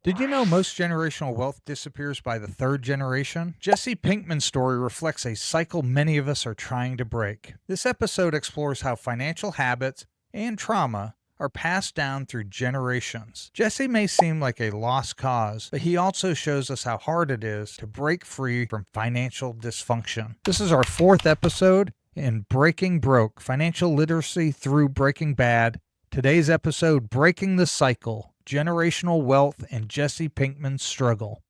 Did you know most generational wealth disappears by the third generation? Jesse Pinkman's story reflects a cycle many of us are trying to break. This episode explores how financial habits and trauma are passed down through generations. Jesse may seem like a lost cause, but he also shows us how hard it is to break free from financial dysfunction. This is our fourth episode in Breaking Broke, Financial Literacy Through Breaking Bad. Today's episode, Breaking the Cycle. Generational Wealth and Jesse Pinkman's Struggle.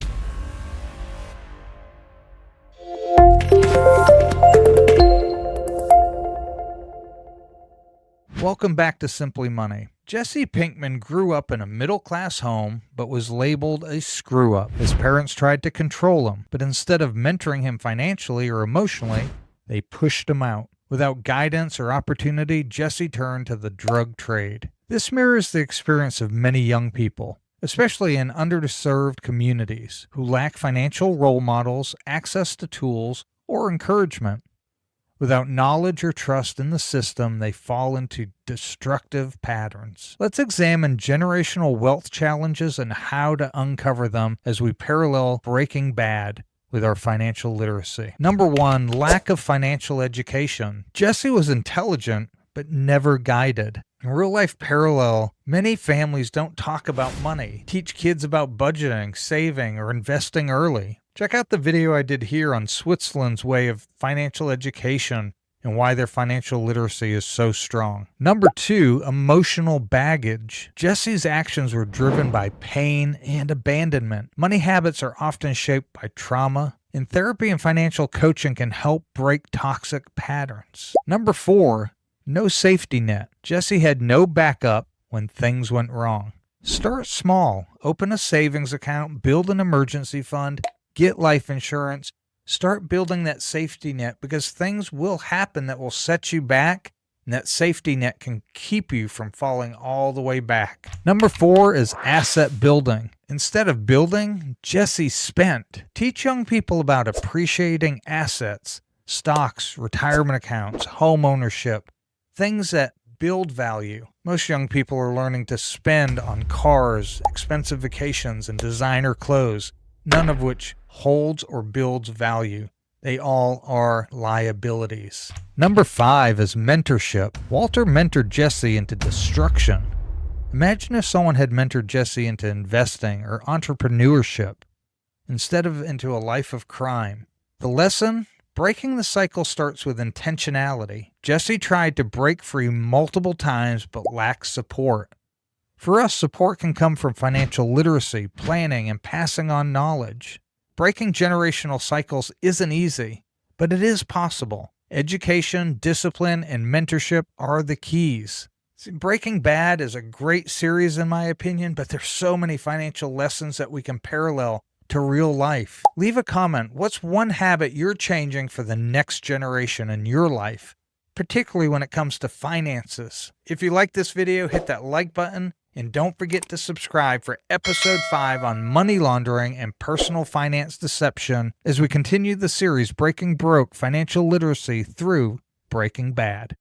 Welcome back to Simply Money. Jesse Pinkman grew up in a middle-class home, but was labeled a screw-up. His parents tried to control him, but instead of mentoring him financially or emotionally, they pushed him out. Without guidance or opportunity, Jesse turned to the drug trade. This mirrors the experience of many young people, especially in underserved communities, who lack financial role models, access to tools, or encouragement. Without knowledge or trust in the system, they fall into destructive patterns. Let's examine generational wealth challenges and how to uncover them as we parallel Breaking Bad with our financial literacy. Number one, lack of financial education. Jesse was intelligent, but never guided. In real-life parallel, many families don't talk about money, teach kids about budgeting, saving, or investing early. Check out the video I did here on Switzerland's way of financial education and why their financial literacy is so strong. Number two, emotional baggage. Jesse's actions were driven by pain and abandonment. Money habits are often shaped by trauma, and therapy and financial coaching can help break toxic patterns. Number four, no safety net. Jesse had no backup when things went wrong. Start small. Open a savings account, build an emergency fund, get life insurance. Start building that safety net because things will happen that will set you back, and that safety net can keep you from falling all the way back. Number four is asset building. Instead of building, Jesse spent. Teach young people about appreciating assets, stocks, retirement accounts, home ownership, things that build value. Most young people are learning to spend on cars, expensive vacations, and designer clothes, none of which holds or builds value. They all are liabilities. Number five is mentorship. Walter mentored Jesse into destruction. Imagine if someone had mentored Jesse into investing or entrepreneurship instead of into a life of crime. The lesson? Breaking the cycle starts with intentionality. Jesse tried to break free multiple times but lacked support. For us, support can come from financial literacy, planning, and passing on knowledge. Breaking generational cycles isn't easy, but it is possible. Education, discipline, and mentorship are the keys. See, Breaking Bad is a great series in my opinion, but there's so many financial lessons that we can parallel to real life. Leave a comment. What's one habit you're changing for the next generation in your life, particularly when it comes to finances? If you like this video, hit that like button. And don't forget to subscribe for episode 5 on money laundering and personal finance deception as we continue the series Breaking Broke Financial Literacy Through Breaking Bad.